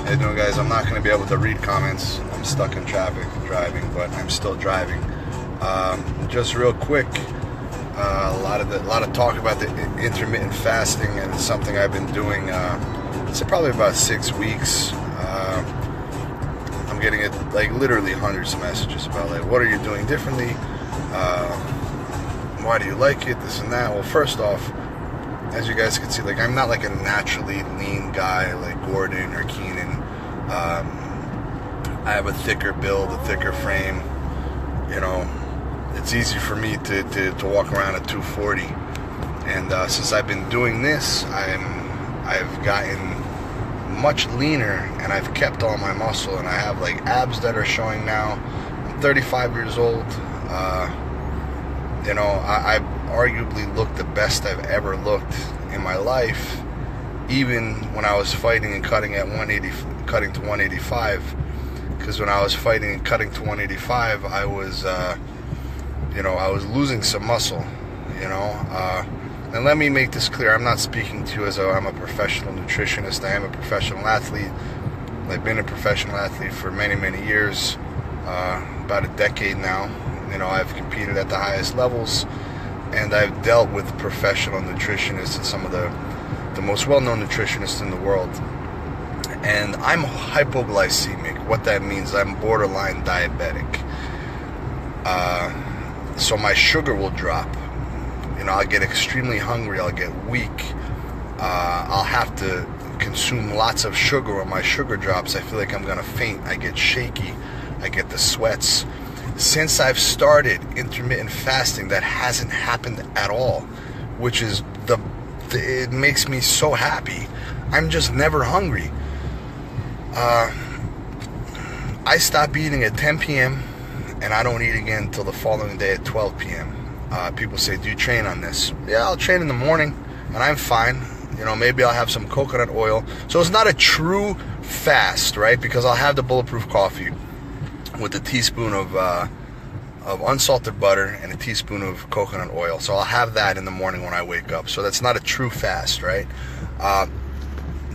How you doing, guys? I'm not going to be able to read comments. I'm stuck in traffic driving, but I'm still driving. Just real quick, a lot of talk about the intermittent fasting, and it's something I've been doing. It's probably about 6 weeks. I'm getting it like literally hundreds of messages about like, what are you doing differently? Why do you like it? This and that. Well, first off, as you guys can see, like, I'm not like a naturally lean guy like Gordon or Keenan. I have a thicker build, a thicker frame. You know, it's easy for me to walk around at 240. And since I've been doing this, I've gotten much leaner, and I've kept all my muscle, and I have like abs that are showing now. I'm 35 years old. You know, I've arguably looked the best I've ever looked in my life, even when I was fighting and cutting to 185. Because when I was fighting and cutting to 185, I was, you know, I was losing some muscle. You know, and let me make this clear: I'm not speaking to you as though I'm a professional nutritionist. I am a professional athlete. I've been a professional athlete for many, many years, about a decade now. You know, I've competed at the highest levels, and I've dealt with professional nutritionists and some of the most well-known nutritionists in the world. And I'm hypoglycemic. What that means, I'm borderline diabetic. So my sugar will drop. You know, I'll get extremely hungry. I'll get weak. I'll have to consume lots of sugar. When my sugar drops, I feel like I'm going to faint. I get shaky. I get the sweats. Since I've started intermittent fasting, that hasn't happened at all, which is it makes me so happy. I'm just never hungry. I stop eating at 10 p.m. and I don't eat again until the following day at 12 p.m. People say, do you train on this? Yeah, I'll train in the morning, and I'm fine. You know, maybe I'll have some coconut oil. So it's not a true fast, right? Because I'll have the bulletproof coffee with a teaspoon of unsalted butter and a teaspoon of coconut oil. So I'll have that in the morning when I wake up. So that's not a true fast, right?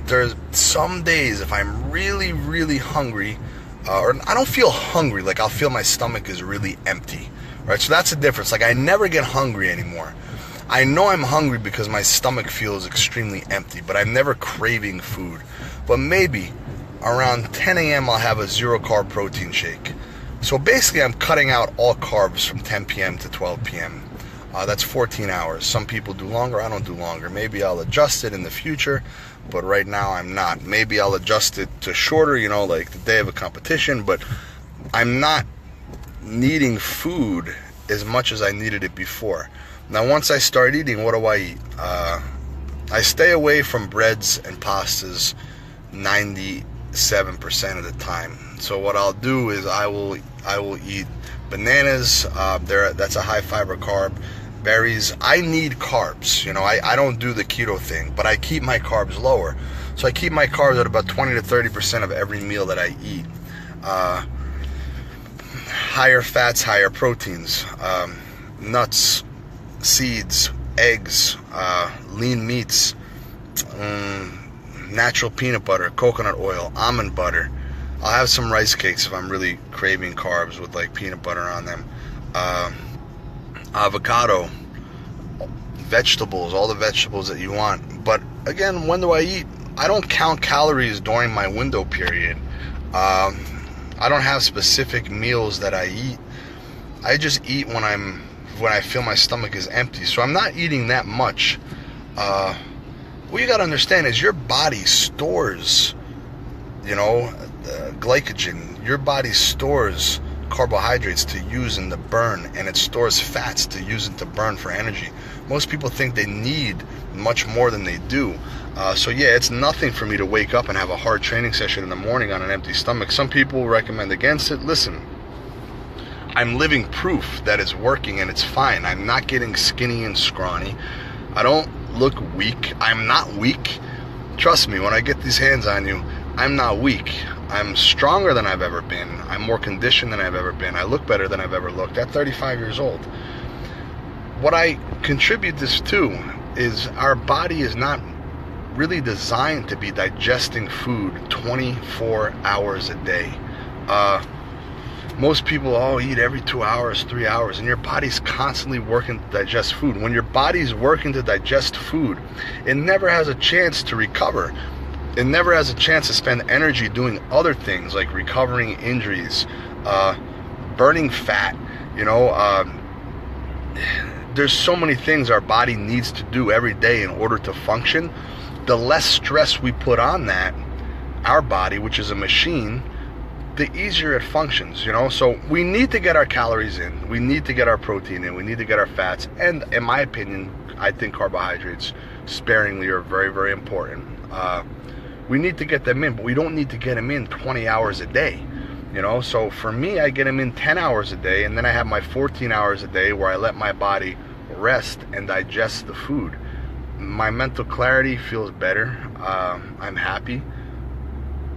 There's some days if I'm really, really hungry, or I don't feel hungry, like I'll feel my stomach is really empty, right? So that's the difference. Like, I never get hungry anymore. I know I'm hungry because my stomach feels extremely empty, but I'm never craving food. But maybe around 10 a.m. I'll have a zero-carb protein shake. So basically I'm cutting out all carbs from 10 p.m. to 12 p.m. That's 14 hours. Some people do longer. I don't do longer. Maybe I'll adjust it in the future, but right now I'm not. Maybe I'll adjust it to shorter, you know, like the day of a competition, but I'm not needing food as much as I needed it before. Now, once I start eating, what do I eat? I stay away from breads and pastas 97% of the time. So what I'll do is I will eat bananas. That's a high fiber carb. Berries. I need carbs. You know, I don't do the keto thing, but I keep my carbs lower. So I keep my carbs at about 20 to 30% of every meal that I eat. Higher fats, higher proteins, nuts, seeds, eggs, lean meats, natural peanut butter, coconut oil, almond butter. I'll have some rice cakes if I'm really craving carbs with like peanut butter on them. Avocado, vegetables, all the vegetables that you want. But again, when do I eat? I don't count calories during my window period. I don't have specific meals that I eat. I just eat when I feel my stomach is empty. So I'm not eating that much. What you got to understand is your body stores, you know, glycogen. Your body stores carbohydrates to use in the burn, and it stores fats to use it to burn for energy. Most people think they need much more than they do. So yeah, it's nothing for me to wake up and have a hard training session in the morning on an empty stomach. Some people recommend against it. Listen, I'm living proof that it's working and it's fine. I'm not getting skinny and scrawny. I don't look weak. I'm not weak. Trust me, when I get these hands on you, I'm not weak. I'm stronger than I've ever been. I'm more conditioned than I've ever been. I look better than I've ever looked at 35 years old. What I contribute this to is our body is not really designed to be digesting food 24 hours a day. Most people eat every 2 hours, 3 hours, and your body's constantly working to digest food. When your body's working to digest food, it never has a chance to recover. It never has a chance to spend energy doing other things like recovering injuries, burning fat. There's so many things our body needs to do every day in order to function. The less stress we put on that, our body, which is a machine, the easier it functions, So we need to get our calories in. We need to get our protein in. We need to get our fats. And in my opinion, I think carbohydrates sparingly are very, very important. We need to get them in, but we don't need to get them in 20 hours a day. So for me, I get them in 10 hours a day, and then I have my 14 hours a day where I let my body rest and digest the food. My mental clarity feels better. I'm happy.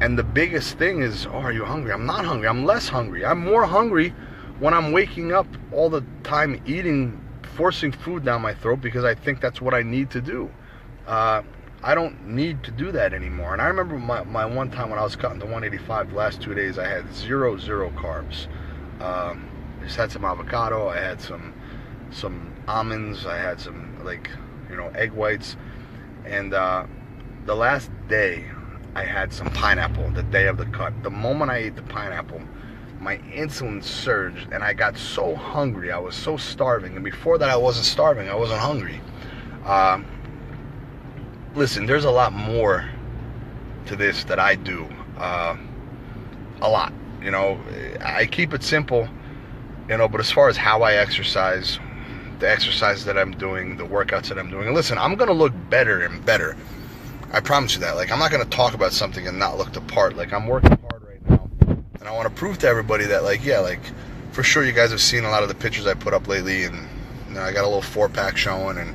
And the biggest thing is, are you hungry? I'm not hungry. I'm less hungry. I'm more hungry when I'm waking up all the time eating, forcing food down my throat because I think that's what I need to do. I don't need to do that anymore. And I remember my one time when I was cutting to 185, the last 2 days, I had zero carbs. I just had some avocado. I had some almonds. I had some egg whites. And the last day, I had some pineapple, the day of the cut. The moment I ate the pineapple, my insulin surged and I got so hungry. I was so starving. And before that, I wasn't starving. I wasn't hungry. Listen, there's a lot more to this that I do. A lot. I keep it simple, but as far as how I exercise, the exercises that I'm doing, the workouts that I'm doing, and listen, I'm going to look better and better. I promise you that. I'm not going to talk about something and not look the part. I'm working hard right now. And I want to prove to everybody that, for sure you guys have seen a lot of the pictures I put up lately. And I got a little 4-pack showing. And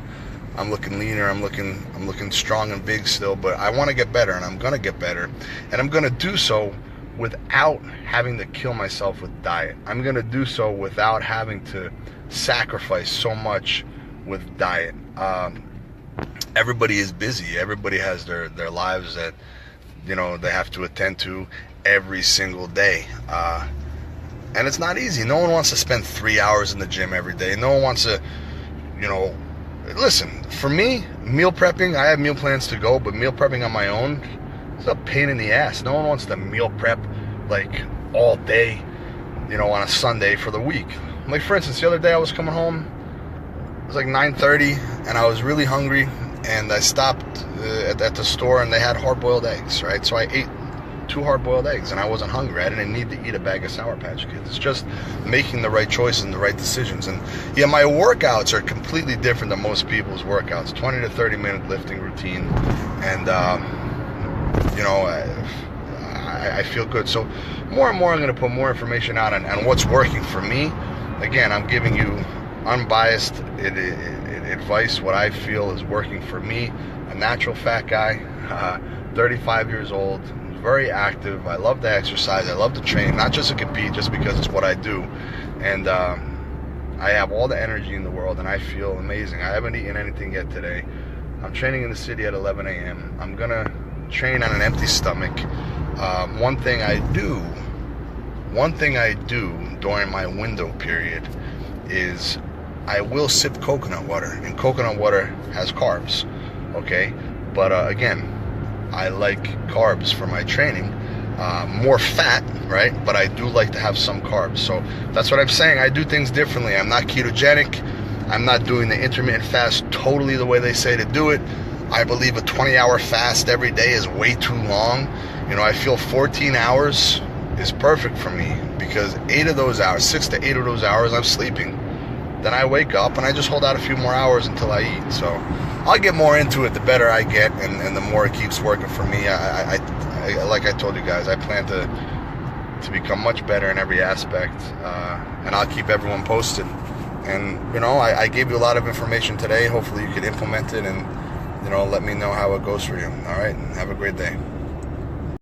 I'm looking leaner. I'm looking strong and big still. But I want to get better. And I'm going to get better. And I'm going to do so without having to kill myself with diet. I'm going to do so without having to sacrifice so much with diet. Everybody is busy. Everybody has their lives that, they have to attend to every single day. And it's not easy. No one wants to spend 3 hours in the gym every day. No one wants to, listen, for me, meal prepping, I have meal plans to go, but meal prepping on my own, it's a pain in the ass. No one wants to meal prep all day, on a Sunday for the week. For instance, the other day I was coming home, it was 9:30 and I was really hungry. And I stopped at the store and they had hard-boiled eggs, right? So I ate 2 hard-boiled eggs and I wasn't hungry. I didn't need to eat a bag of Sour Patch Kids. It's just making the right choices and the right decisions. And yeah, my workouts are completely different than most people's workouts. 20 to 30 minute lifting routine. And, I feel good. So more and more I'm going to put more information out on what's working for me. Again, I'm giving you unbiased advice, what I feel is working for me. A natural fat guy, 35 years old, very active. I love to exercise. I love to train, not just to compete, just because it's what I do. And I have all the energy in the world, and I feel amazing. I haven't eaten anything yet today. I'm training in the city at 11 a.m. I'm going to train on an empty stomach. One thing I do during my window period is I will sip coconut water, and coconut water has carbs, okay? But again, I like carbs for my training, more fat, right? But I do like to have some carbs. So that's what I'm saying. I do things differently. I'm not ketogenic. I'm not doing the intermittent fast totally the way they say to do it. I believe a 20-hour fast every day is way too long. I feel 14 hours is perfect for me because 8 of those hours, 6 to 8 of those hours, I'm sleeping. Then I wake up and I just hold out a few more hours until I eat. So I'll get more into it the better I get and the more it keeps working for me. I like I told you guys, I plan to become much better in every aspect, and I'll keep everyone posted. And I gave you a lot of information today. Hopefully you can implement it and let me know how it goes for you. All right, have a great day.